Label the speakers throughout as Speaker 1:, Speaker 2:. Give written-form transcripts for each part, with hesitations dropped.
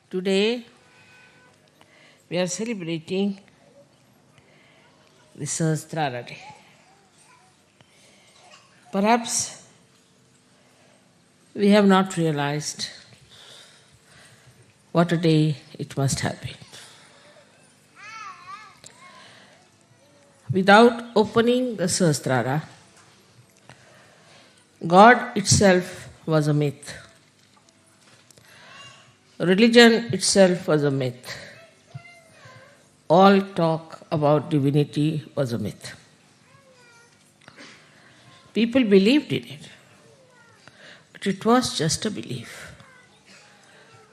Speaker 1: Today we are celebrating the Sahasrara Day. Perhaps we have not realized what a day it must have been. Without opening the Sahasrara, God itself was a myth. Religion itself was a myth. All talk about divinity was a myth. People believed in it, but it was just a belief.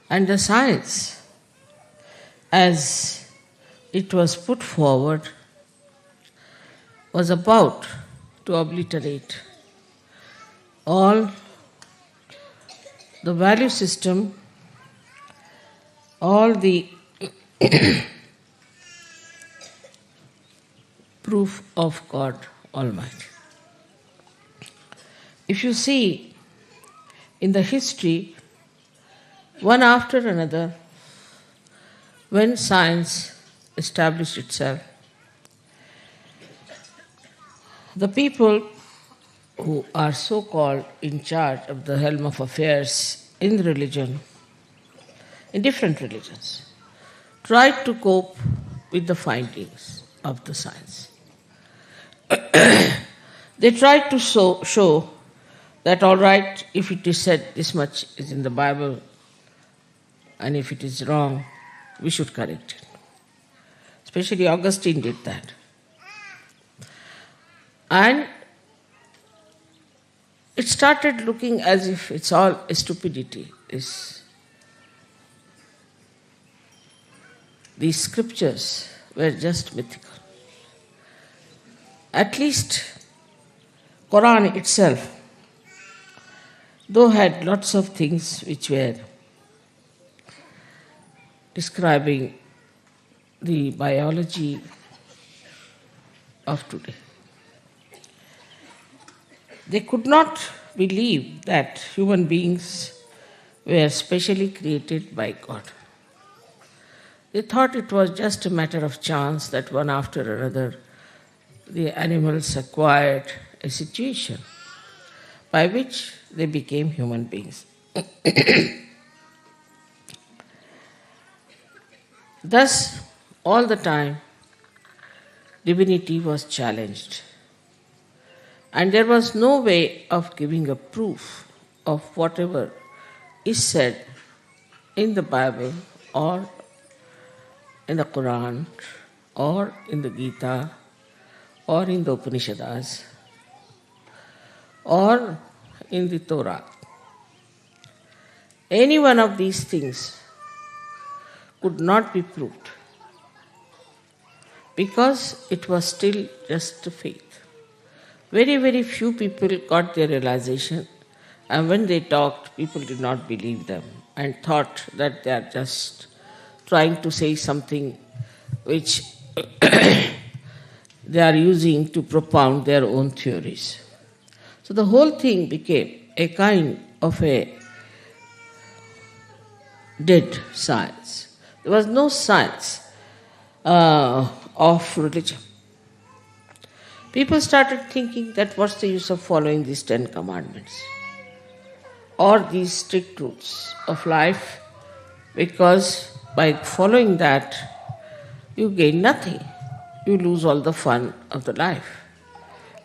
Speaker 1: And the science, as it was put forward, was about to obliterate all the value system, all the proof of God Almighty. If you see in the history, one after another, when science established itself, the people who are so-called in charge of the helm of affairs in religion, in different religions, tried to cope with the findings of the science. They tried to show that all right, if it is said this much is in the Bible, and if it is wrong, we should correct it. Especially Augustine did that. And it started looking as if it's all a stupidity. These scriptures were just mythical. At least Quran itself, though had lots of things which were describing the biology of today, they could not believe that human beings were specially created by God. They thought it was just a matter of chance that one after another the animals acquired a situation by which they became human beings. Thus, all the time, divinity was challenged. And there was no way of giving a proof of whatever is said in the Bible or in the Quran or in the Gita or in the Upanishads or in the Torah. Any one of these things could not be proved because it was still just a faith. Very, very few people got their realization, and when they talked, people did not believe them and thought that they are just trying to say something which they are using to propound their own theories. So the whole thing became a kind of a dead science. There was no science of religion. People started thinking that what's the use of following these 10 commandments or these strict rules of life, because by following that you gain nothing. You lose all the fun of the life.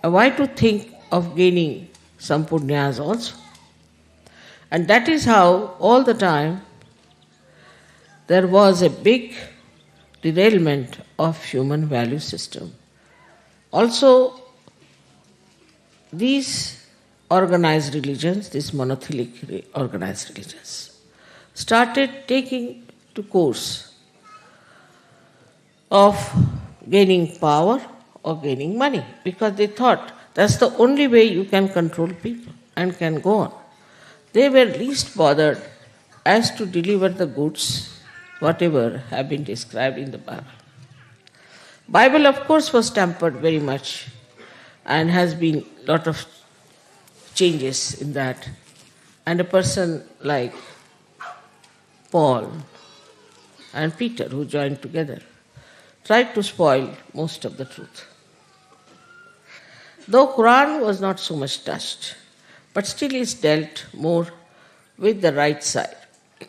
Speaker 1: And why to think of gaining some punyas also? And that is how all the time there was a big derailment of human value system. Also, these organized religions, these monotheistic organized religions, started taking to course of gaining power or gaining money, because they thought that's the only way you can control people and can go on. They were least bothered as to deliver the goods, whatever have been described in the Bible. Bible, of course, was tampered very much and has been a lot of changes in that. And a person like Paul, and Peter, who joined together, tried to spoil most of the truth. Though Quran was not so much touched, but still is dealt more with the right side,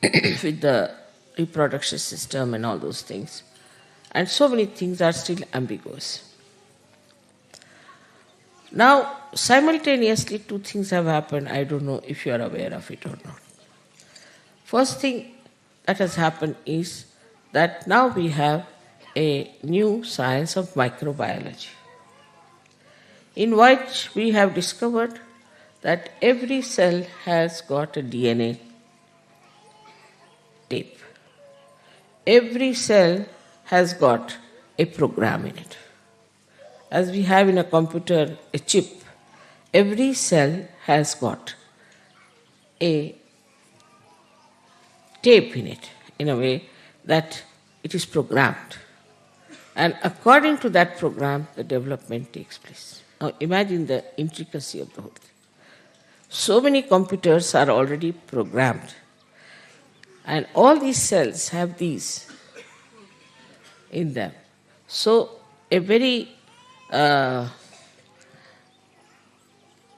Speaker 1: with the reproduction system and all those things. And so many things are still ambiguous. Now, simultaneously, two things have happened. I don't know if you are aware of it or not. First thing that has happened is that now we have a new science of microbiology, in which we have discovered that every cell has got a DNA tape. Every cell has got a program in it. As we have in a computer a chip, every cell has got a tape in it, in a way that it is programmed. And according to that program, the development takes place. Now imagine the intricacy of the whole thing. So many computers are already programmed, and all these cells have these in them. So a very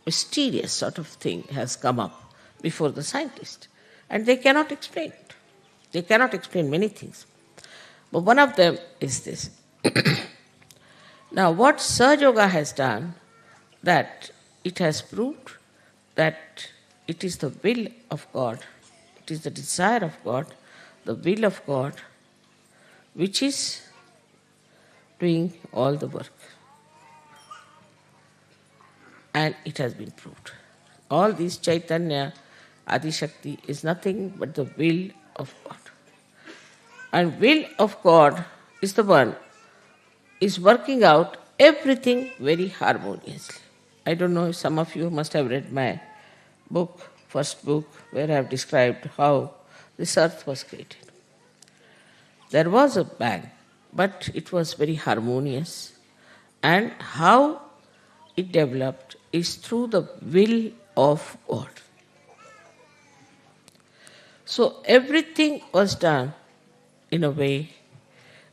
Speaker 1: mysterious sort of thing has come up before the scientist, and they cannot explain it. They cannot explain many things. But one of them is this. Now, what Sahaja Yoga has done, that it has proved that it is the will of God, it is the desire of God, the will of God, which is doing all the work. And it has been proved. All this Chaitanya, Adi Shakti is nothing but the will of God. And will of God is the one is working out everything very harmoniously. I don't know if some of you must have read my book, first book, where I have described how this earth was created. There was a bang, but it was very harmonious. And how it developed is through the will of God. So everything was done in a way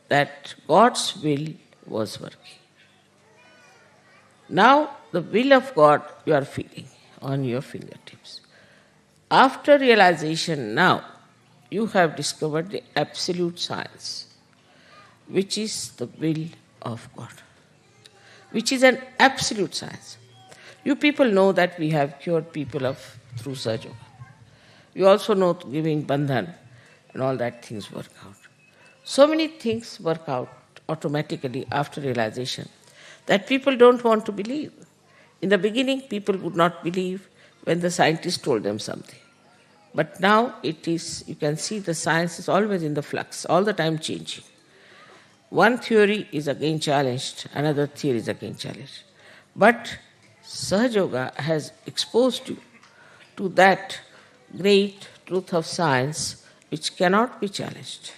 Speaker 1: that God's will was working. Now the will of God you are feeling on your fingertips. After realization now, you have discovered the absolute science, which is the will of God, which is an absolute science. You people know that we have cured people through Sahaja Yoga. You also know giving bandhan and all that things work out. So many things work out automatically after realization that people don't want to believe. In the beginning, people would not believe when the scientists told them something. But now it is, you can see the science is always in the flux, all the time changing. One theory is again challenged, another theory is again challenged. But Sahaja Yoga has exposed you to that great truth of science which cannot be challenged,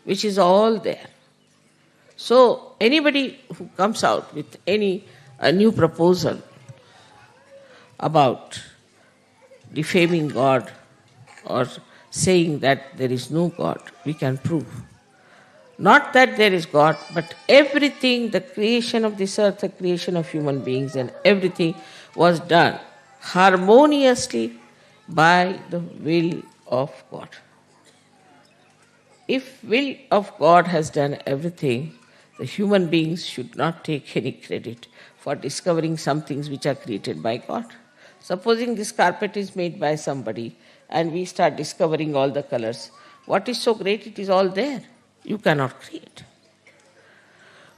Speaker 1: which is all there. So anybody who comes out with a new proposal about defaming God or saying that there is no God, we can prove. Not that there is God, but everything, the creation of this earth, the creation of human beings and everything was done harmoniously by the will of God. If will of God has done everything, the human beings should not take any credit for discovering some things which are created by God. Supposing this carpet is made by somebody and we start discovering all the colors, what is so great? It is all there. You cannot create.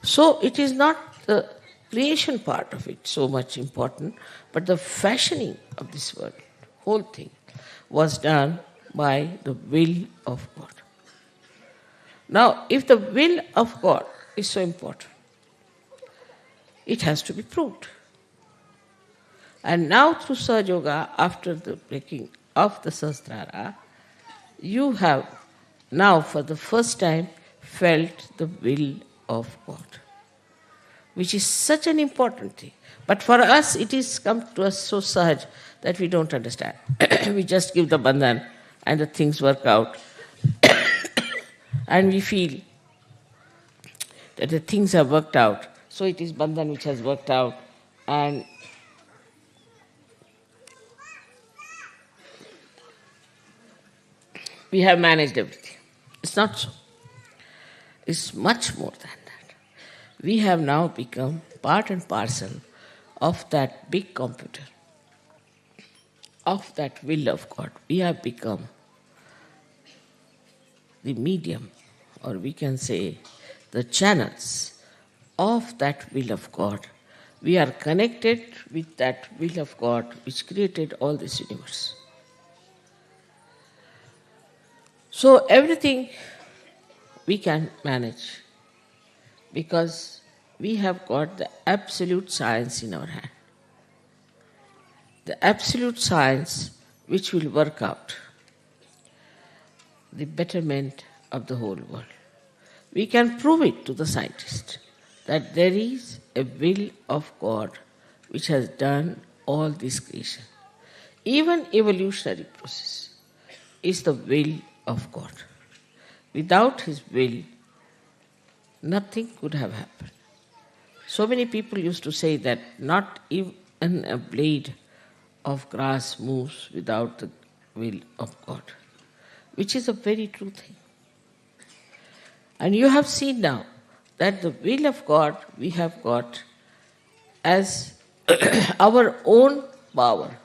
Speaker 1: So it is not the creation part of it so much important, but the fashioning of this world, whole thing, was done by the will of God. Now, if the will of God is so important, it has to be proved. And now through Sahaja Yoga, after the breaking of the Sahasrara, you have now for the first time felt the will of God, which is such an important thing. But for us, it is come to us so sahaj that we don't understand. We just give the bandhan and the things work out and we feel that the things have worked out. So it is Bandhan which has worked out, and we have managed everything. It's not so. It's much more than that. We have now become part and parcel of that big computer, of that will of God. We have become the medium, or we can say the channels of that will of God. We are connected with that will of God which created all this universe. So everything we can manage because we have got the absolute science in our hand. The absolute science which will work out the betterment of the whole world. We can prove it to the scientist that there is a will of God which has done all this creation. Even evolutionary process is the will of God. Without His will, nothing could have happened. So many people used to say that not even a blade of grass moves without the will of God, which is a very true thing. And you have seen now that the will of God we have got as our own power.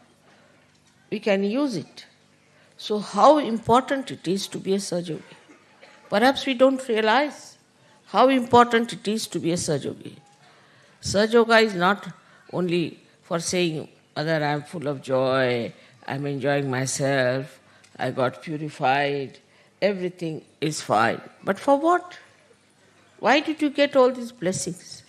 Speaker 1: We can use it. So how important it is to be a Sahaja. Perhaps we don't realize how important it is to be a Sahaja. Sahaja is not only for saying, Mother, I am full of joy, I am enjoying myself, I got purified, everything is fine. But for what? Why did you get all these blessings?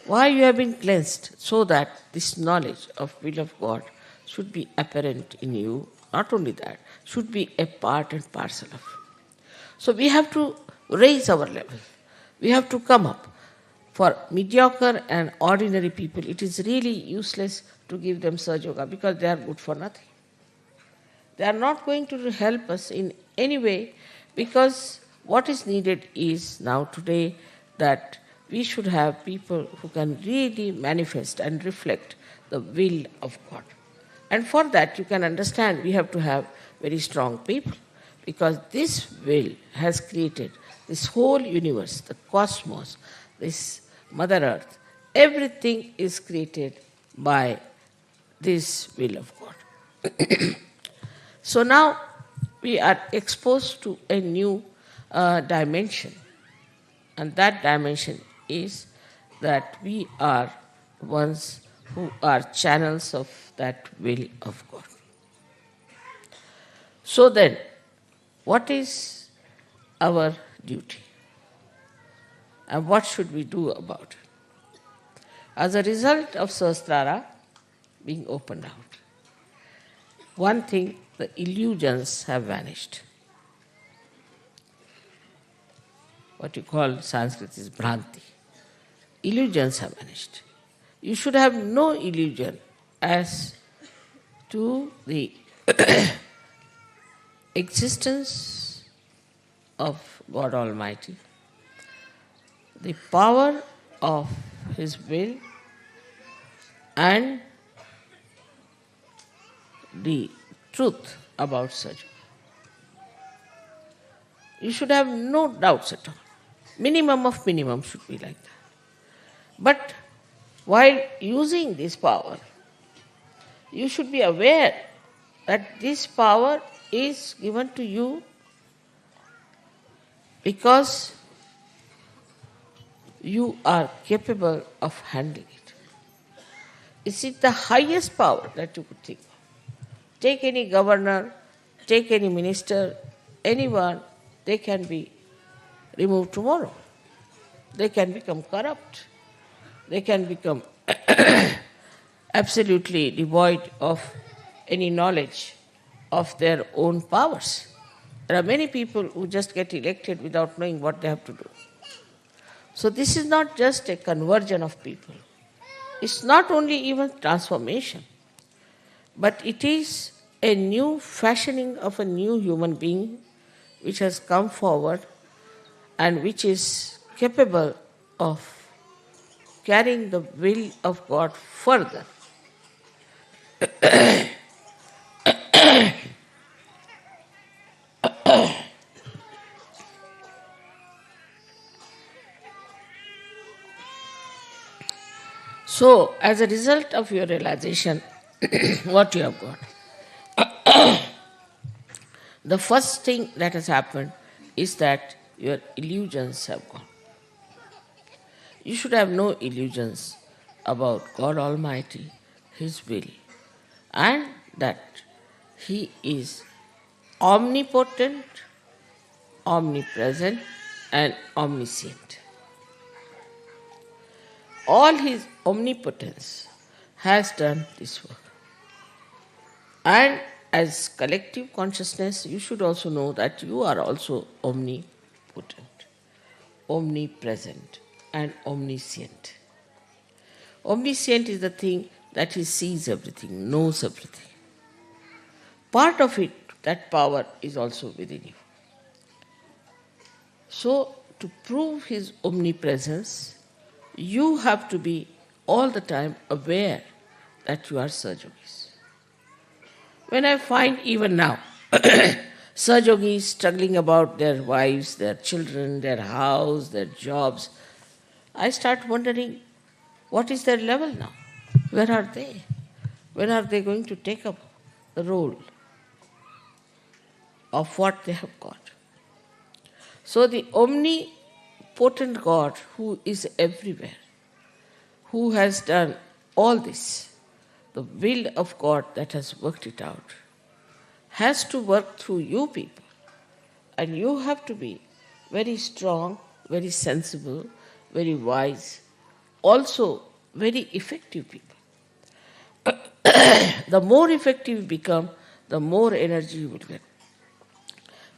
Speaker 1: Why you have been cleansed? So that this knowledge of will of God should be apparent in you. Not only that, should be a part and parcel of you. So we have to raise our level. We have to come up. For mediocre and ordinary people, it is really useless to give them Sahaja Yoga because they are good for nothing. They are not going to help us in any way because what is needed is now today that we should have people who can really manifest and reflect the will of God. And for that you can understand we have to have very strong people because this will has created this whole universe, the cosmos, this Mother Earth. Everything is created by this will of God. So now we are exposed to a new dimension, and that dimension is that we are ones who are channels of that will of God. So then, what is our duty? And what should we do about it? As a result of Sahasrara being opened out, one thing, the illusions have vanished. What you call Sanskrit is Bhranti. Illusions have vanished. You should have no illusion as to the existence of God Almighty, the power of His will, and the truth about Sahaja. You should have no doubts at all. Minimum of minimum should be like that. But while using this power, you should be aware that this power is given to you because you are capable of handling it. Is it the highest power that you could think of? Take any governor, take any minister, anyone, they can be removed tomorrow. They can become corrupt. They can become absolutely devoid of any knowledge of their own powers. There are many people who just get elected without knowing what they have to do. So this is not just a conversion of people. It's not only even transformation, but it is a new fashioning of a new human being which has come forward and which is capable of carrying the will of God further. So, as a result of your realization, what you have got, the first thing that has happened is that your illusions have gone. You should have no illusions about God Almighty, His will, and that He is omnipotent, omnipresent, and omniscient. All His omnipotence has done this work. And as collective consciousness, you should also know that you are also omnipotent, omnipresent, and omniscient. Omniscient is the thing that He sees everything, knows everything. Part of it, that power, is also within you. So, to prove His omnipresence, you have to be all the time aware that you are Sahajogis. When I find even now, Sahajogis struggling about their wives, their children, their house, their jobs, I start wondering, what is their level now? Where are they? When are they going to take up the role of what they have got? So the omnipotent God who is everywhere, who has done all this, the will of God that has worked it out, has to work through you people. And you have to be very strong, very sensible, very wise, also very effective people. The more effective you become, the more energy you will get.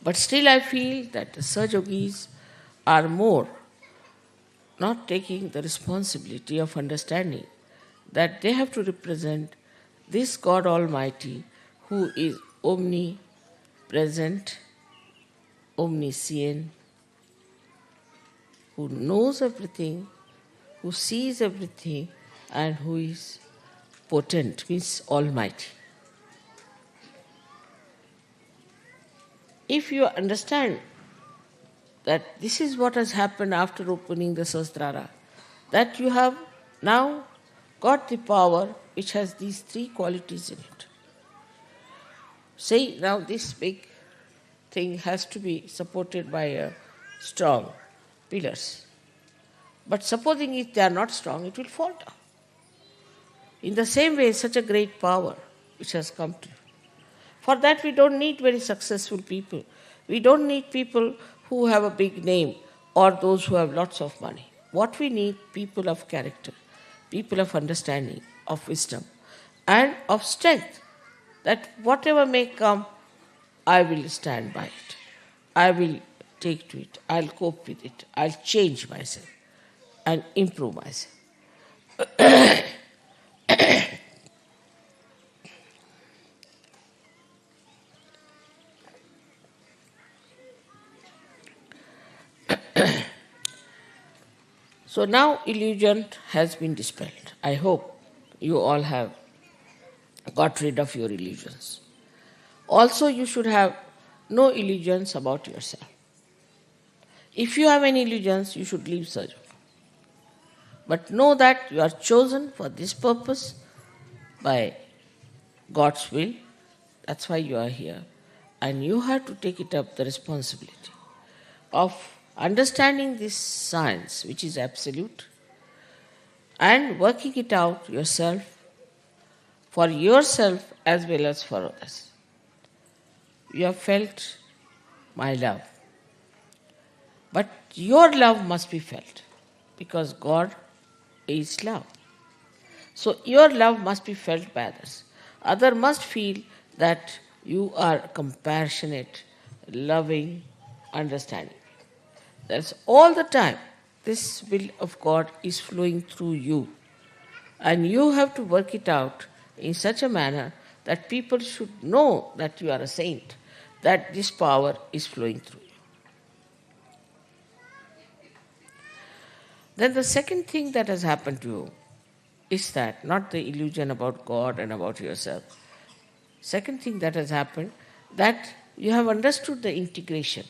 Speaker 1: But still I feel that the Sahajogis are more not taking the responsibility of understanding that they have to represent this God Almighty who is omnipresent, omniscient, who knows everything, who sees everything, and who is potent, means almighty. If you understand that this is what has happened after opening the Sahasrara, that you have now got the power which has these three qualities in it. Say now this big thing has to be supported by a strong pillars. But supposing if they are not strong, it will fall down. In the same way, such a great power which has come to you. For that we don't need very successful people. We don't need people who have a big name or those who have lots of money. What we need, people of character, people of understanding, of wisdom, and of strength, that whatever may come, I will stand by it. I will take to it. I'll cope with it. I'll change myself and improve myself. So now illusion has been dispelled. I hope you all have got rid of your illusions. Also, you should have no illusions about yourself. If you have any illusions, you should leave Sahaja. But know that you are chosen for this purpose by God's will. That's why you are here. And you have to take it up, the responsibility of understanding this science, which is absolute, and working it out yourself, for yourself as well as for others. You have felt my love. But your love must be felt, because God is love. So your love must be felt by others. Others must feel that you are compassionate, loving, understanding. That's all the time. This will of God is flowing through you. And you have to work it out in such a manner that people should know that you are a saint, that this power is flowing through you. Then the second thing that has happened to you is that, not the illusion about God and about yourself. Second thing that has happened, that you have understood the integration.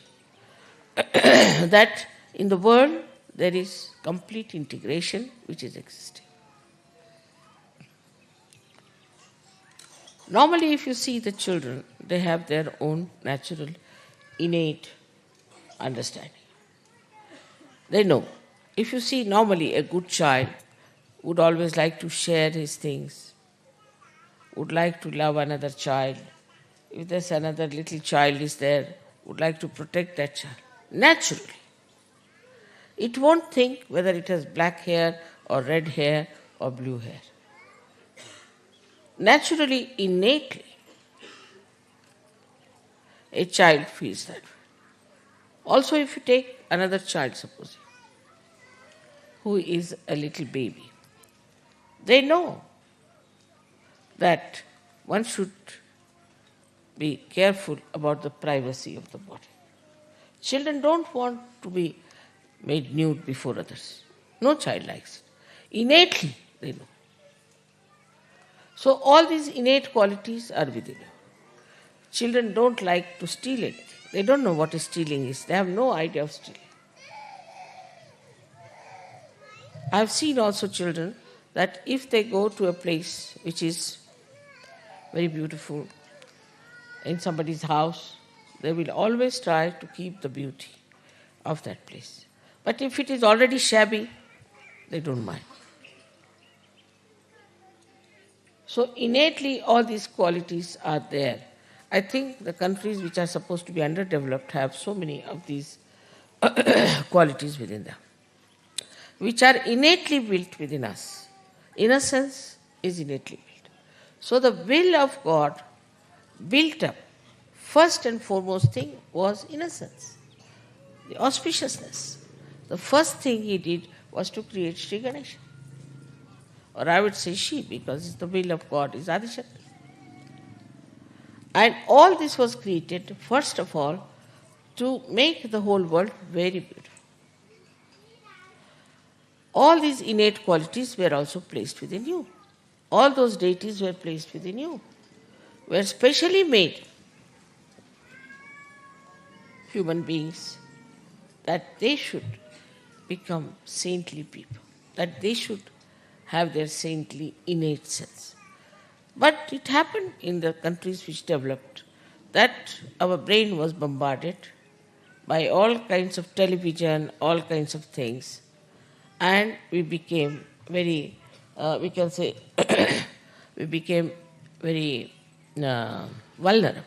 Speaker 1: That in the world there is complete integration which is existing. Normally, if you see the children, they have their own natural, innate understanding. They know. If you see normally a good child would always like to share his things, would like to love another child. If there's another little child is there, would like to protect that child. Naturally. It won't think whether it has black hair or red hair or blue hair. Naturally, innately, a child feels that way. Also, if you take another child, suppose, who is a little baby, they know that one should be careful about the privacy of the body. Children don't want to be made nude before others. No child likes it. Innately, they know. So all these innate qualities are within you. Children don't like to steal anything. They don't know what stealing is. They have no idea of stealing. I have seen also children that if they go to a place which is very beautiful, in somebody's house, they will always try to keep the beauty of that place. But if it is already shabby, they don't mind. So innately all these qualities are there. I think the countries which are supposed to be underdeveloped have so many of these qualities within them, which are innately built within us. Innocence is innately built. So the will of God built up, first and foremost thing was innocence, the auspiciousness. The first thing he did was to create Sri Ganesha. Or I would say she, because the will of God is Adishakti. And all this was created, first of all, to make the whole world very beautiful. All these innate qualities were also placed within you. All those deities were placed within you, were specially made human beings that they should become saintly people, that they should have their saintly innate sense. But it happened in the countries which developed that our brain was bombarded by all kinds of television, all kinds of things, and we became very, we can say, we became very vulnerable.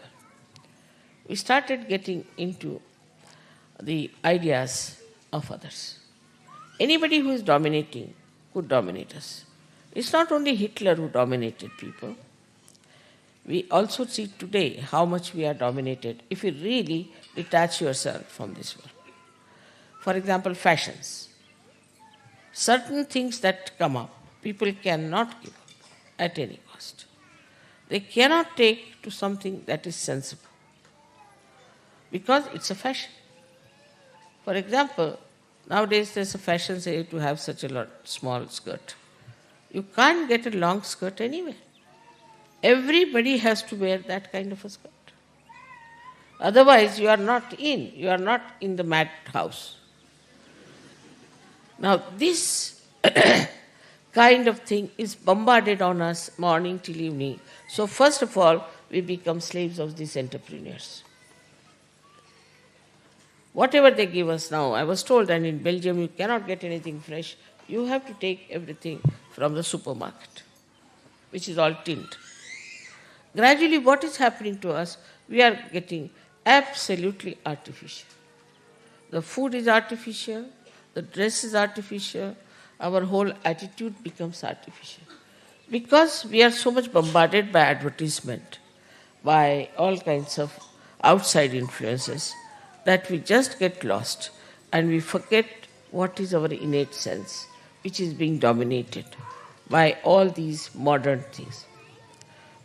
Speaker 1: We started getting into the ideas of others. Anybody who is dominating could dominate us. It's not only Hitler who dominated people. We also see today how much we are dominated if you really detach yourself from this world. For example, fashions. Certain things that come up, people cannot give up at any cost. They cannot take to something that is sensible because it's a fashion. For example, nowadays there's a fashion, say, to have such a small skirt. You can't get a long skirt anywhere. Everybody has to wear that kind of a skirt. Otherwise, you are not in the madhouse. Now, this kind of thing is bombarded on us morning till evening. So, first of all, we become slaves of these entrepreneurs. Whatever they give us now, I was told, and in Belgium you cannot get anything fresh. You have to take everything from the supermarket, which is all tinned. Gradually, what is happening to us? We are getting absolutely artificial. The food is artificial, the dress is artificial, our whole attitude becomes artificial. Because we are so much bombarded by advertisement, by all kinds of outside influences, that we just get lost and we forget what is our innate sense, which is being dominated by all these modern things.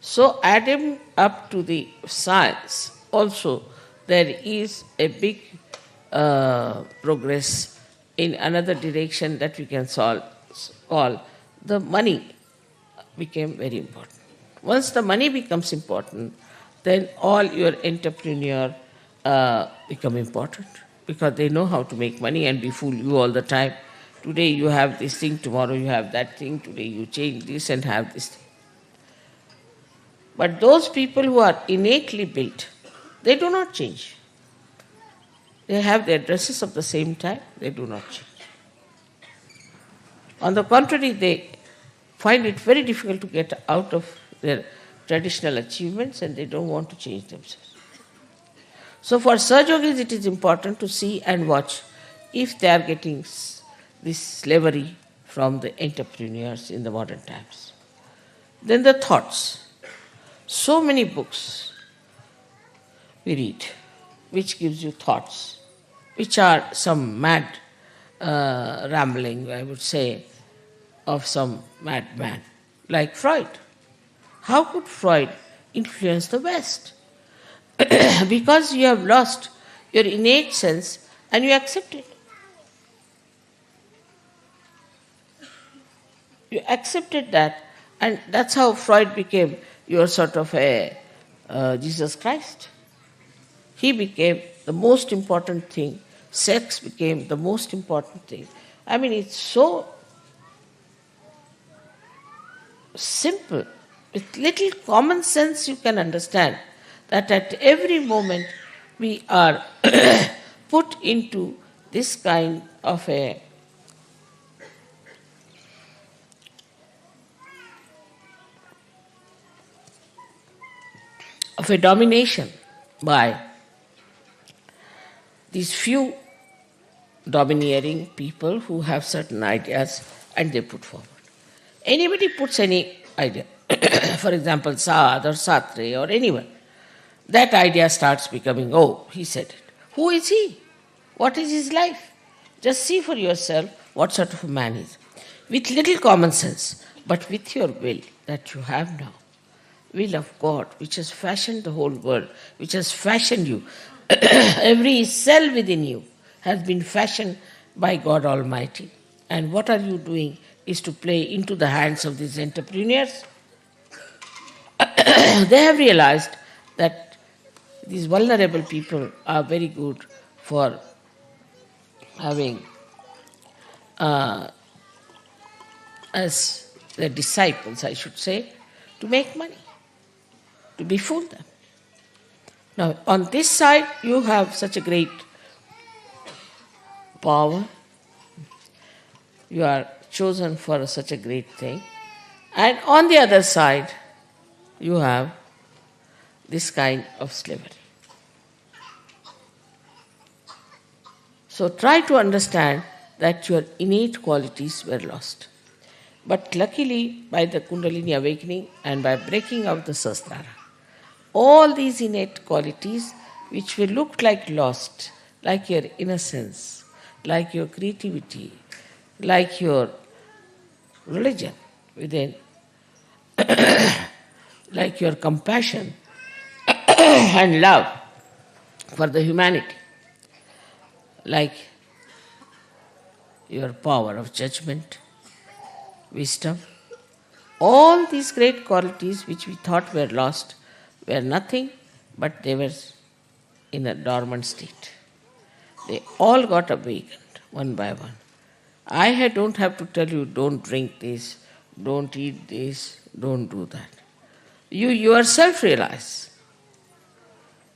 Speaker 1: So, adding up to the science, also there is a big progress in another direction that we can call the money became very important. Once the money becomes important, then all your entrepreneur become important because they know how to make money and befool you all the time. Today you have this thing, tomorrow you have that thing, today you change this and have this thing. But those people who are innately built, they do not change. They have their dresses of the same type, they do not change. On the contrary, they find it very difficult to get out of their traditional achievements and they don't want to change themselves. So for Sahaja Yogis, it is important to see and watch if they are getting this slavery from the entrepreneurs in the modern times. Then the thoughts. So many books we read which gives you thoughts, which are some mad rambling, I would say, of some madman, like Freud. How could Freud influence the West? Because you have lost your innate sense and you accept it. You accepted that, and that's how Freud became your sort of a Jesus Christ. He became the most important thing. Sex became the most important thing. I mean, it's so simple. With little common sense, you can understand that at every moment we are put into this kind of a domination by these few domineering people who have certain ideas and they put forward. Anybody puts any idea, for example, Saad or Sartre or anyone, that idea starts becoming, oh, he said it. Who is he? What is his life? Just see for yourself what sort of a man he is. With little common sense, but with your will that you have now, will of God, which has fashioned the whole world, which has fashioned you, every cell within you has been fashioned by God Almighty. And what are you doing is to play into the hands of these entrepreneurs. They have realized that these vulnerable people are very good for having as their disciples, I should say, to make money, to befool them. Now, on this side, you have such a great power. You are chosen for such a great thing. And on the other side, you have this kind of slavery. So try to understand that your innate qualities were lost. But luckily, by the Kundalini awakening and by breaking out the Sahasrara, all these innate qualities which will look like lost, like your innocence, like your creativity, like your religion within, like your compassion and love for the humanity, like your power of judgment, wisdom, all these great qualities which we thought were lost were nothing but they were in a dormant state. They all got awakened one by one. I don't have to tell you, don't drink this, don't eat this, don't do that. You yourself realize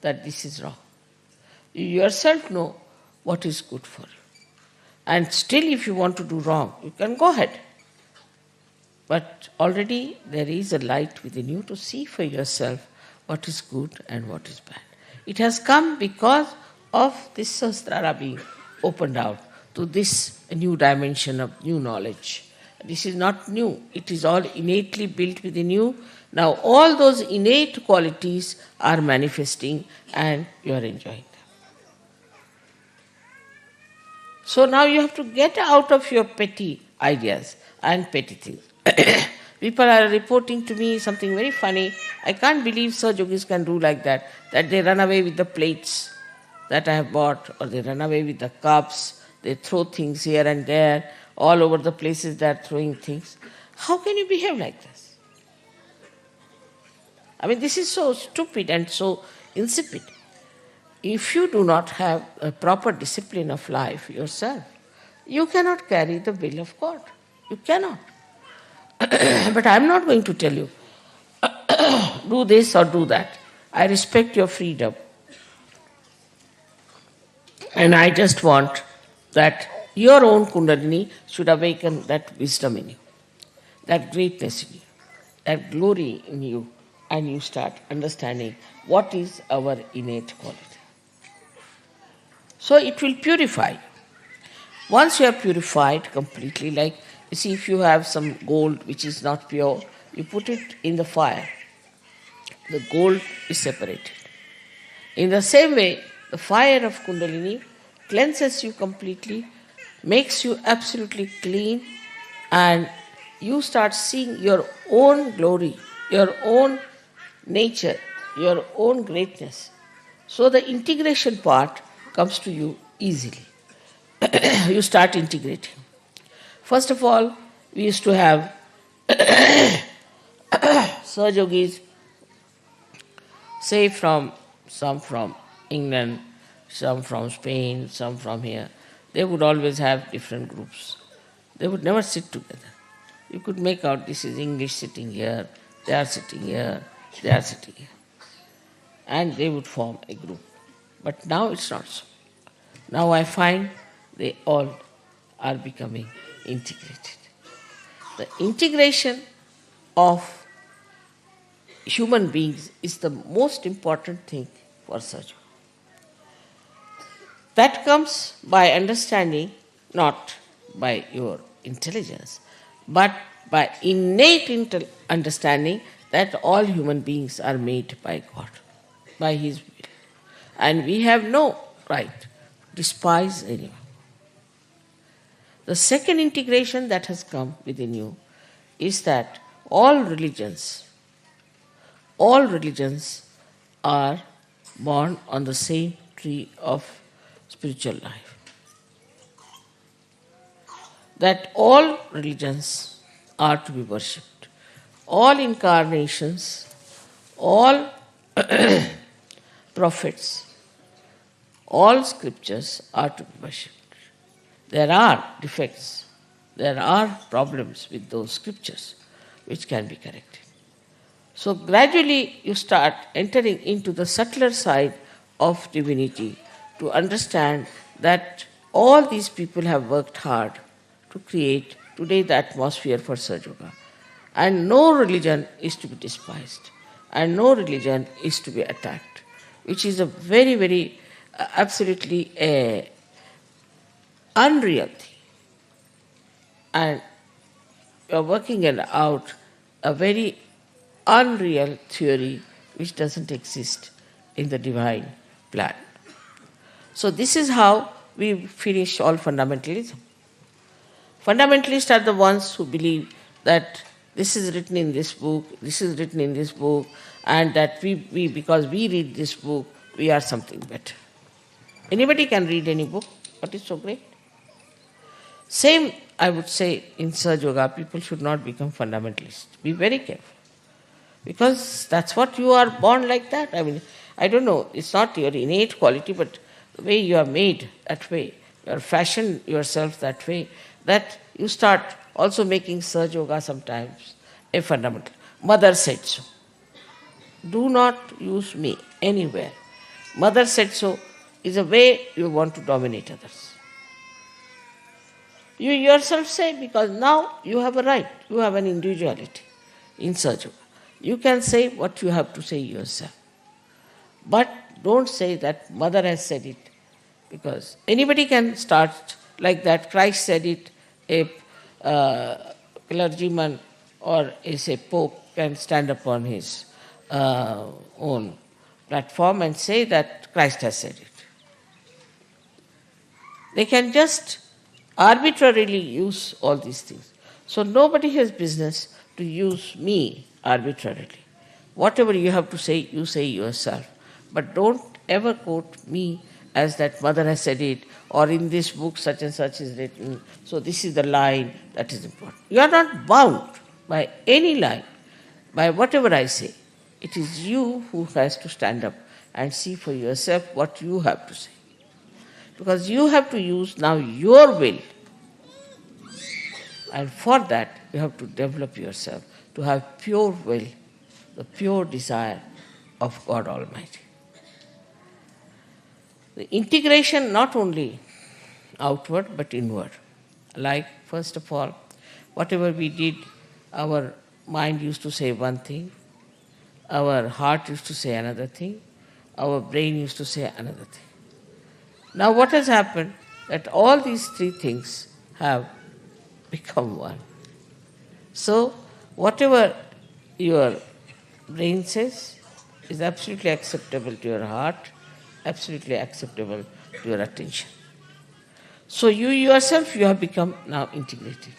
Speaker 1: that this is wrong. You yourself know what is good for you. And still if you want to do wrong, you can go ahead. But already there is a light within you to see for yourself what is good and what is bad. It has come because of this Sahasrara being opened out to this new dimension of new knowledge. This is not new. It is all innately built within you. Now all those innate qualities are manifesting and you are enjoying them. So now you have to get out of your petty ideas and petty things. People are reporting to me something very funny. I can't believe Sahaja Yogis can do like that they run away with the plates that I have bought, or they run away with the cups they throw things here and there, all over the places they are throwing things. How can you behave like this? I mean, this is so stupid and so insipid. If you do not have a proper discipline of life yourself, you cannot carry the will of God. You cannot. But I am not going to tell you, do this or do that. I respect your freedom. And I just want that your own Kundalini should awaken that wisdom in you, that greatness in you, that glory in you, and you start understanding what is our innate quality. So it will purify you. Once you are purified completely, like you see, if you have some gold which is not pure, you put it in the fire, the gold is separated. In the same way, the fire of Kundalini cleanses you completely, makes you absolutely clean, and you start seeing your own glory, your own nature, your own greatness. So the integration part comes to you easily. You start integrating. First of all, we used to have Sahaj Yogis, say some from England, some from Spain, some from here. They would always have different groups. They would never sit together. You could make out this is English sitting here, they are sitting here, they are sitting here. And they would form a group. But now it's not so. Now I find they all are becoming integrated. The integration of human beings is the most important thing for Sahaj. That comes by understanding, not by your intelligence, but by innate understanding that all human beings are made by God, by His will. And we have no right to despise anyone. The second integration that has come within you is that all religions are born on the same tree of spiritual life. That all religions are to be worshipped. All incarnations, all prophets, all scriptures are to be worshipped. There are defects, there are problems with those scriptures which can be corrected. So gradually you start entering into the subtler side of divinity to understand that all these people have worked hard to create today the atmosphere for Sahaj Yoga. And no religion is to be despised, and no religion is to be attacked, which is a very, very absolutely unreal thing. And you are working out a very unreal theory which doesn't exist in the divine plan. So this is how we finish all fundamentalism. Fundamentalists are the ones who believe that this is written in this book, this is written in this book, and that we because we read this book, we are something better. Anybody can read any book. What is so great? Same, I would say, in Sahaj Yoga, people should not become fundamentalists. Be very careful. Because that's what you are born like that. I mean, I don't know, it's not your innate quality, but the way you are made that way, you are fashioned yourself that way, that you start also making Sahaj Yoga sometimes a fundamental. Mother said so. Do not use me anywhere. Mother said so is a way you want to dominate others. You yourself say, because now you have a right, you have an individuality in Sahaj Yoga. You can say what you have to say yourself. But don't say that mother has said it, because anybody can start like that. Christ said it, a clergyman or a pope can stand upon his own platform and say that Christ has said it. They can just arbitrarily use all these things. So nobody has business to use me arbitrarily. Whatever you have to say, you say yourself. But don't ever quote me as that mother has said it, or in this book such and such is written, so this is the line that is important. You are not bound by any line, by whatever I say. It is you who has to stand up and see for yourself what you have to say. Because you have to use now your will. And for that, you have to develop yourself to have pure will, the pure desire of God Almighty. The integration not only outward but inward. Like, first of all, whatever we did, our mind used to say one thing, our heart used to say another thing, our brain used to say another thing. Now what has happened? That all these three things have become one. So whatever your brain says is absolutely acceptable to your heart, absolutely acceptable to your attention. So you yourself, you have become now integrated.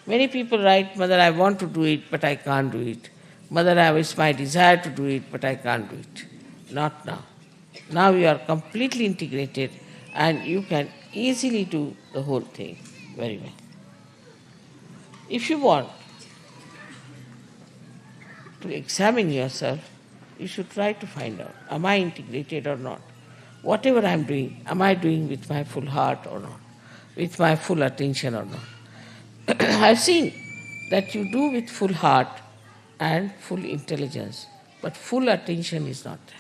Speaker 1: Many people write, Mother, I want to do it, but I can't do it. Mother, it's my desire to do it, but I can't do it. Not now. Now you are completely integrated and you can easily do the whole thing very well. If you want to examine yourself, you should try to find out, am I integrated or not? Whatever I am doing, am I doing with my full heart or not? With my full attention or not? I have seen that you do with full heart and full intelligence, but full attention is not there.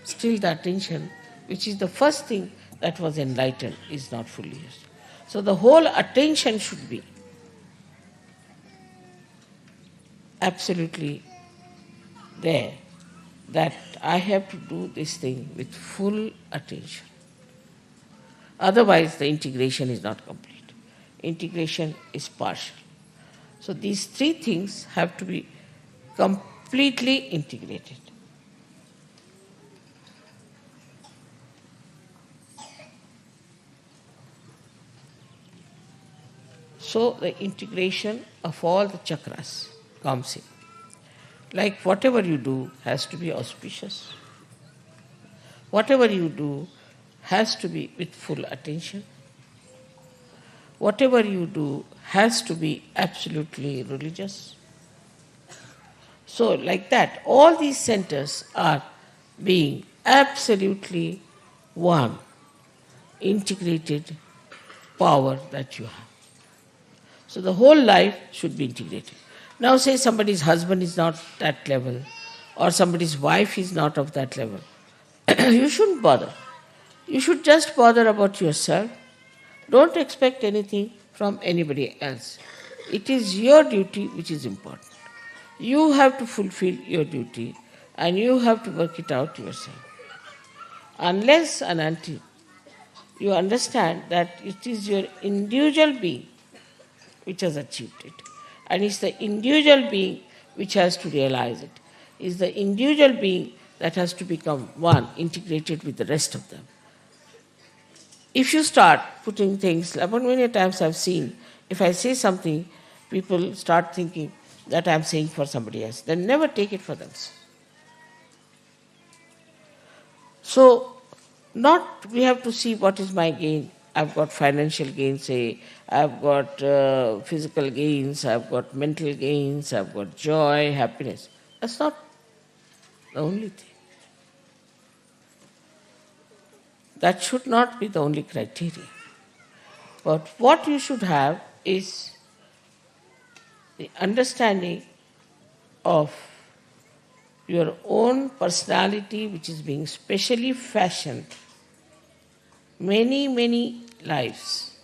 Speaker 1: Still the attention, which is the first thing that was enlightened, is not fully used. So the whole attention should be absolutely there, that I have to do this thing with full attention. Otherwise the integration is not complete. Integration is partial. So these three things have to be completely integrated. So the integration of all the chakras comes in. Like whatever you do has to be auspicious. Whatever you do has to be with full attention. Whatever you do has to be absolutely religious. So like that, all these centers are being absolutely one, integrated power that you have. So the whole life should be integrated. Now say somebody's husband is not that level, or somebody's wife is not of that level. You shouldn't bother. You should just bother about yourself. Don't expect anything from anybody else. It is your duty which is important. You have to fulfill your duty and you have to work it out yourself. Unless and until you understand that it is your individual being which has achieved it. And it's the individual being which has to realize it. It's the individual being that has to become one, integrated with the rest of them. If you start putting things, many times I've seen, if I say something, people start thinking that I'm saying for somebody else. They never take it for themselves. So, we have to see what is my gain. I've got financial gains, say, I've got physical gains, I've got mental gains, I've got joy, happiness. That's not the only thing. That should not be the only criteria. But what you should have is the understanding of your own personality, which is being specially fashioned many, many lives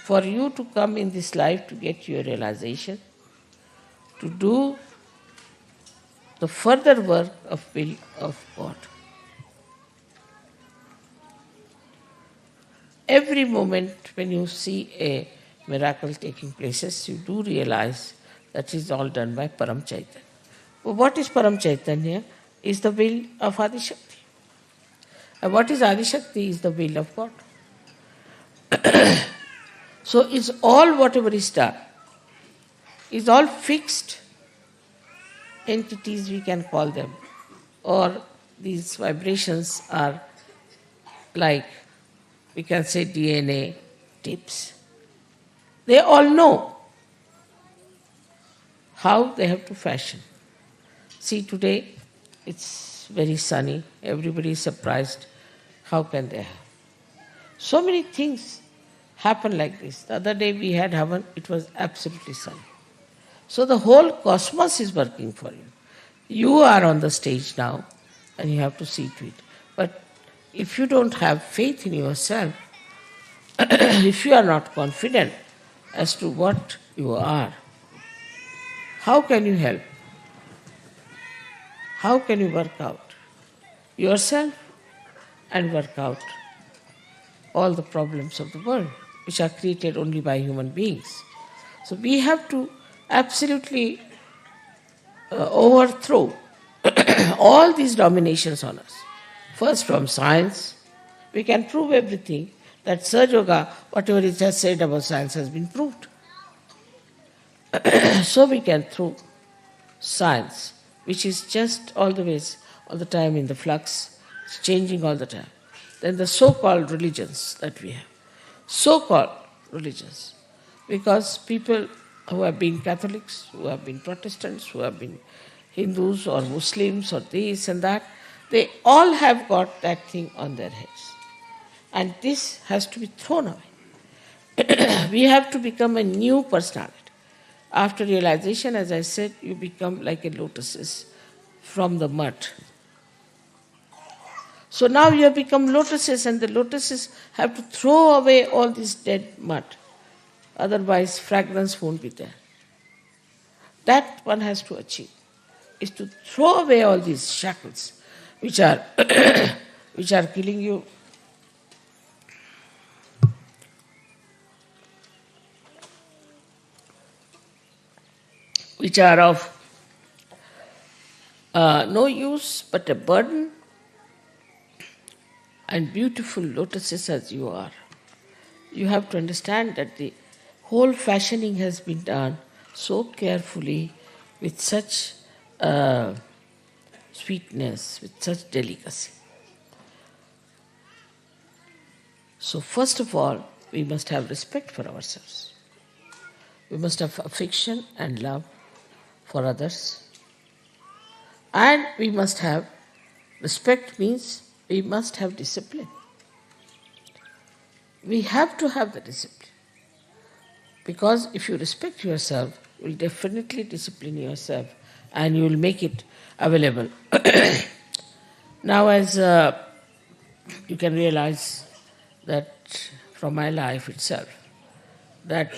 Speaker 1: for you to come in this life to get your realization, to do the further work of will of God. Every moment when you see a miracle taking place, you do realize that is all done by Param Chaitanya. Well, what is Param Chaitanya? Is the will of Adi Shakti. And what is Adi Shakti? Is the will of God. So it's all whatever is done. Is all fixed entities, we can call them, or these vibrations are like, we can say, DNA tips. They all know how they have to fashion. See, today it's very sunny. Everybody is surprised. How can they have? So many things happen like this. The other day we had Havan, it was absolutely sunny. So the whole cosmos is working for you. You are on the stage now and you have to see to it. But if you don't have faith in yourself, if you are not confident as to what you are, how can you help? How can you work out yourself and work out all the problems of the world, which are created only by human beings? So we have to absolutely overthrow all these dominations on us. First, from science, we can prove everything that Sahaja Yoga, whatever it has said about science, has been proved. So we can throw science, which is just all the time in the flux, it's changing all the time. Then the so-called religions that we have. So-called religions. Because people who have been Catholics, who have been Protestants, who have been Hindus or Muslims or this and that, they all have got that thing on their heads. And this has to be thrown away. We have to become a new personality. After realization, as I said, you become like a lotuses from the mud. So now you have become lotuses, and the lotuses have to throw away all this dead mud. Otherwise, fragrance won't be there. That one has to achieve, is to throw away all these shackles which are which are killing you. Which are of no use but a burden, and beautiful lotuses as you are. You have to understand that the whole fashioning has been done so carefully, with such sweetness, with such delicacy. So first of all, we must have respect for ourselves. We must have affection and love for others. And we must have, respect means we must have discipline. We have to have the discipline. Because if you respect yourself, you will definitely discipline yourself and you will make it available. Now, as you can realize that from my life itself, that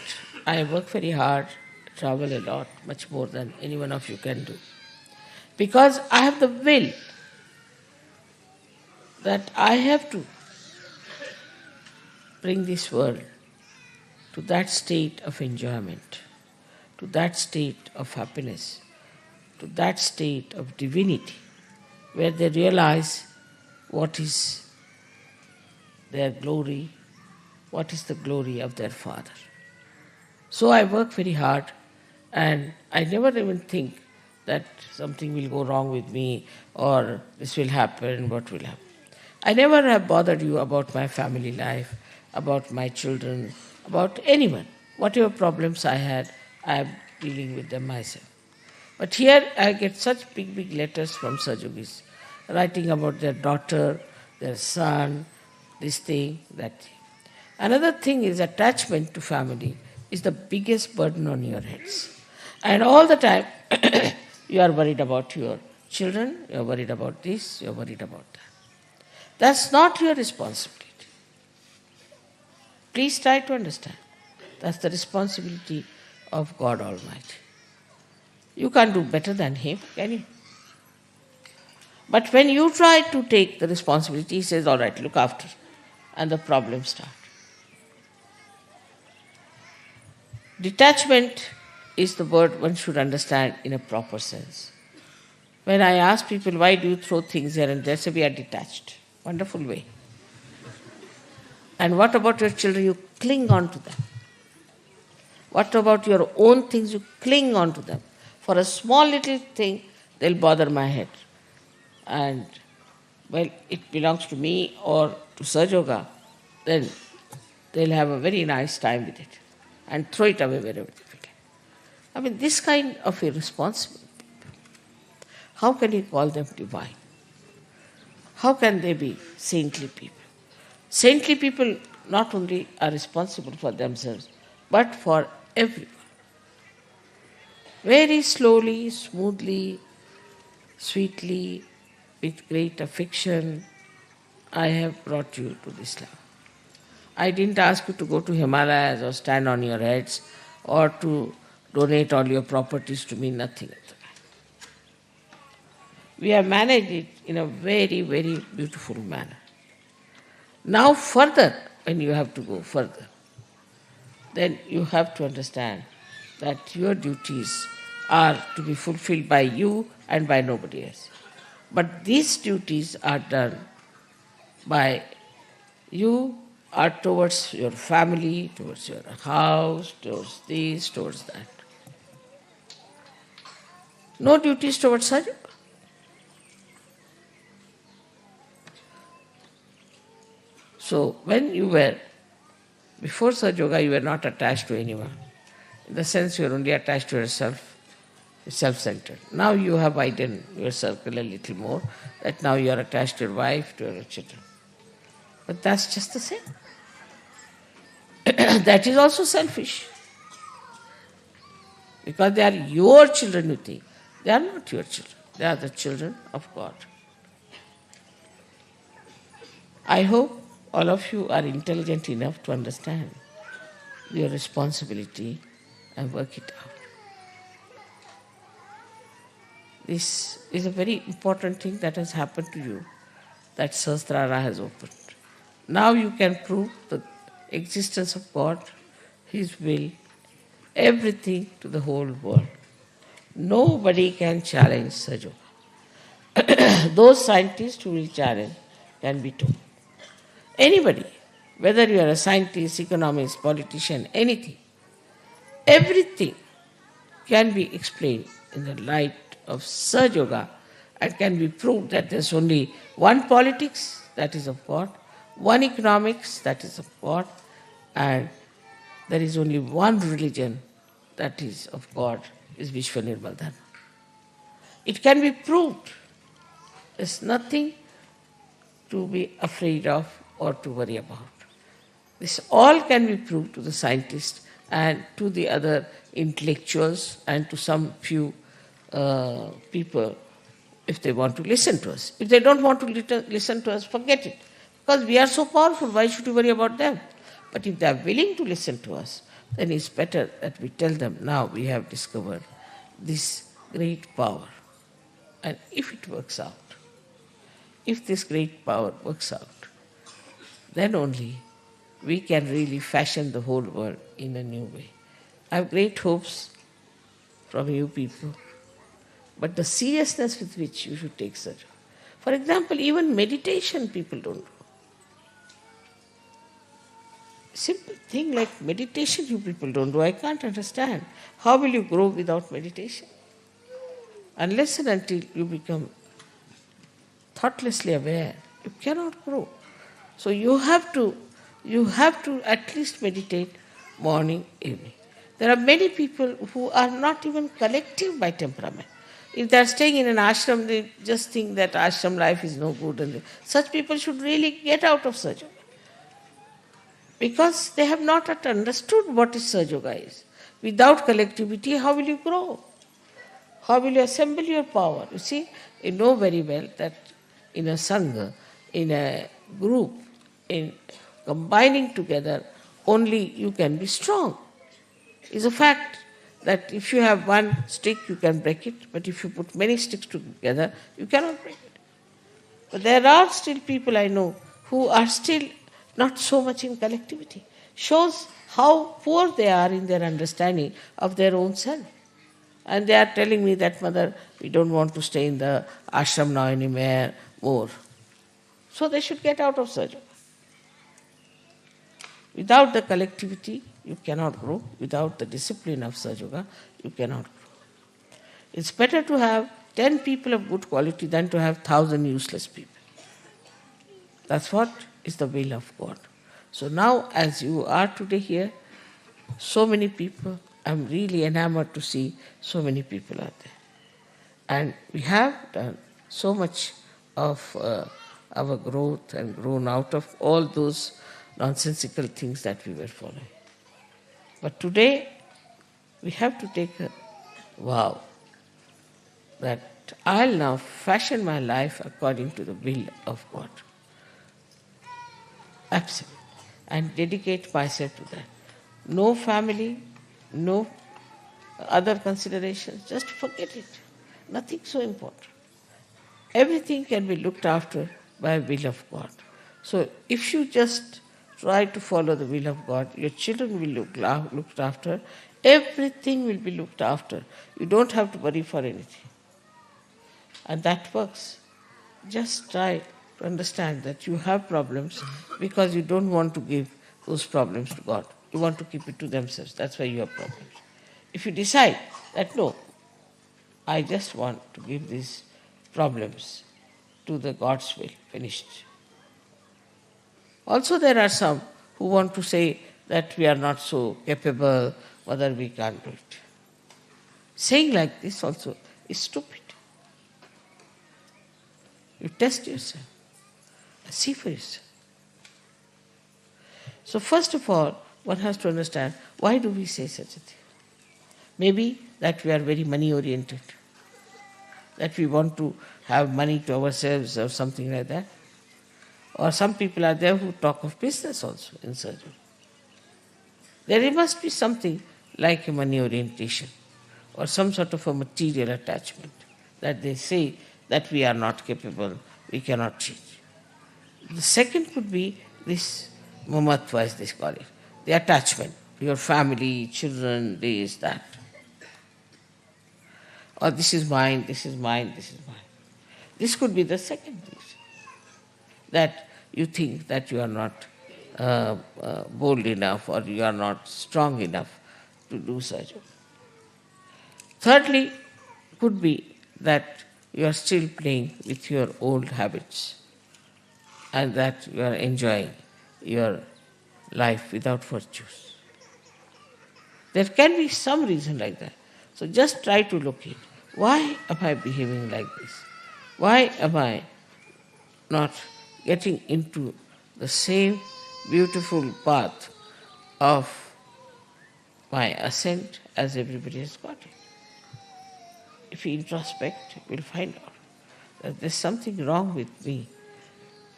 Speaker 1: I work very hard, travel a lot, much more than any one of you can do. Because I have the will that I have to bring this world to that state of enjoyment, to that state of happiness, to that state of divinity, where they realize what is their glory, what is the glory of their Father. So I work very hard, and I never even think that something will go wrong with me, or this will happen, what will happen. I never have bothered you about my family life, about my children, about anyone. Whatever problems I had, I am dealing with them myself. But here I get such big, big letters from Sahajogis, writing about their daughter, their son, this thing, that thing. Another thing is attachment to family is the biggest burden on your heads. And all the time, you are worried about your children, you are worried about this, you are worried about that. That's not your responsibility. Please try to understand. That's the responsibility of God Almighty. You can't do better than Him, can you? But when you try to take the responsibility, He says, all right, look after. And the problems start. Detachment is the word one should understand in a proper sense. When I ask people, why do you throw things here and there, say, we are detached. Wonderful way. And what about your children? You cling on to them. What about your own things? You cling on to them. For a small little thing, they'll bother my head. And well, it belongs to me or to Sahaja Yoga, then they'll have a very nice time with it and throw it away wherever they feel. I mean, this kind of irresponsible people, how can you call them divine? How can they be saintly people? Saintly people not only are responsible for themselves, but for everyone. Very slowly, smoothly, sweetly, with great affection, I have brought you to this level. I didn't ask you to go to Himalayas or stand on your heads or to donate all your properties to me, nothing of the kind. We have managed it in a very, very beautiful manner. Now further, when you have to go further, then you have to understand that your duties are to be fulfilled by you and by nobody else. But these duties are done by you, are towards your family, towards your house, towards this, towards that. No duties towards Sahaja Yoga. So when you were, before Sahaja Yoga, you were not attached to anyone. In the sense you are only attached to yourself, self-centered. Now you have widened your circle a little more, that now you are attached to your wife, to your children. But that's just the same. That is also selfish. Because they are your children, you think. They are not your children. They are the children of God. I hope all of you are intelligent enough to understand your responsibility and work it out. This is a very important thing that has happened to you, that Sahasrara has opened. Now you can prove the existence of God, His will, everything to the whole world. Nobody can challenge Sahaja Yoga. Those scientists who will challenge can be told. Anybody, whether you are a scientist, economist, politician, anything, everything can be explained in the light of Sahaja Yoga and can be proved that there is only one politics, that is of God, one economics, that is of God, and there is only one religion, that is of God, is Vishwanirmal Dharma. It can be proved. There is nothing to be afraid of or to worry about. This all can be proved to the scientists and to the other intellectuals and to some few people if they want to listen to us. If they don't want to listen to us, forget it. Because we are so powerful, why should you worry about them? But if they are willing to listen to us, then it's better that we tell them, now we have discovered this great power. And if it works out, if this great power works out, then only we can really fashion the whole world in a new way. I have great hopes from you people, but the seriousness with which you should take such. For example, even meditation people don't do. Simple thing like meditation you people don't do. I can't understand. How will you grow without meditation? Unless and until you become thoughtlessly aware, you cannot grow. So you have to at least meditate morning, evening. There are many people who are not even collective by temperament. If they are staying in an ashram, they just think that ashram life is no good. And such people should really get out of Sahaja Yoga. Because they have not yet understood what is Sahaja Yoga is. Without collectivity, how will you grow? How will you assemble your power? You see, you know very well that in a sangha, in a group, in combining together, only you can be strong. It's a fact that if you have one stick, you can break it, but if you put many sticks together, you cannot break it. But there are still people I know who are still not so much in collectivity. Shows how poor they are in their understanding of their own self. And they are telling me that, Mother, we don't want to stay in the ashram now anymore more. So they should get out of Sahaja Yoga. Without the collectivity, you cannot grow. Without the discipline of Sahaja Yoga, you cannot grow. It's better to have 10 people of good quality than to have 1,000 useless people. That's what is the will of God. So now, as you are today here, so many people, I'm really enamored to see so many people out there. And we have done so much of our growth and grown out of all those nonsensical things that we were following. But today, we have to take a vow that I'll now fashion my life according to the will of God. Absolutely. And dedicate myself to that. No family, no other considerations, just forget it. Nothing so important. Everything can be looked after by the will of God. So if you just try to follow the will of God, your children will looked after, everything will be looked after. You don't have to worry for anything. And that works. Just try to understand that you have problems because you don't want to give those problems to God. You want to keep it to themselves. That's why you have problems. If you decide that no, I just want to give these problems to the God's will, finished. Also there are some who want to say that we are not so capable, whether we can't do it. Saying like this also is stupid. You test yourself. See for yourself. So first of all, one has to understand, why do we say such a thing? Maybe that we are very money oriented, that we want to have money to ourselves or something like that. Or some people are there who talk of business also in surgery. There must be something like a money orientation or some sort of a material attachment that they say that we are not capable, we cannot change. The second could be this mamatva, as they call it, the attachment to your family, children, this, that. Or this is mine, this is mine, this is mine. This could be the second reason, that you think that you are not bold enough or you are not strong enough to do such. Thirdly, could be that you are still playing with your old habits and that you are enjoying your life without virtues. There can be some reason like that. So just try to locate, why am I behaving like this? Why am I not getting into the same beautiful path of my ascent as everybody has got it? If you introspect, you will find out that there's something wrong with me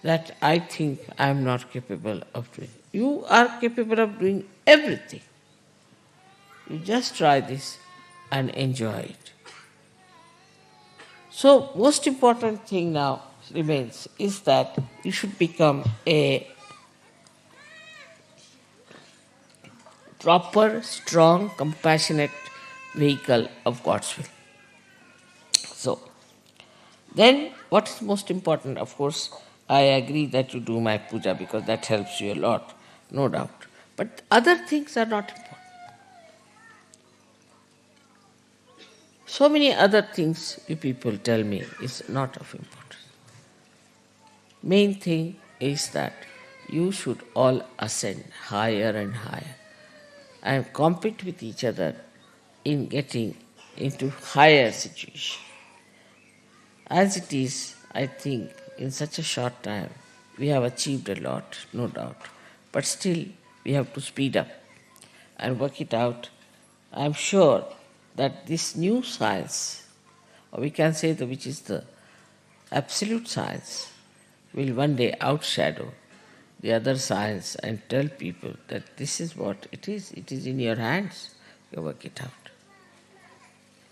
Speaker 1: that I think I am not capable of doing. You are capable of doing everything. You just try this and enjoy it. So, most important thing now remains is that you should become a proper, strong, compassionate vehicle of God's will. So, then what is most important? Of course, I agree that you do my puja because that helps you a lot, no doubt. But other things are not important. So many other things you people tell me is not of importance. Main thing is that you should all ascend higher and higher and compete with each other in getting into higher situation. As it is, I think, in such a short time, we have achieved a lot, no doubt. But still, we have to speed up and work it out. I am sure that this new science, or we can say that which is the absolute science, will one day outshadow the other science and tell people that this is what it is in your hands, you work it out.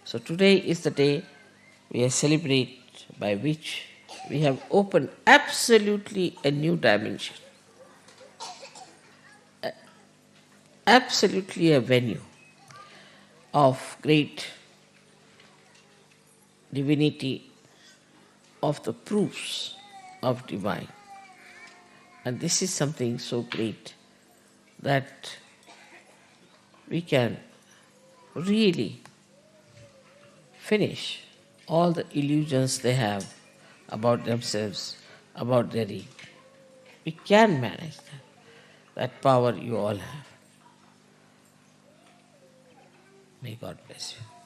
Speaker 1: So today is the day we celebrate by which we have opened absolutely a new dimension, absolutely a venue of great divinity, of the proofs of divine. And this is something so great that we can really finish all the illusions they have about themselves, about their ego. We can manage that. That power you all have. May God bless you.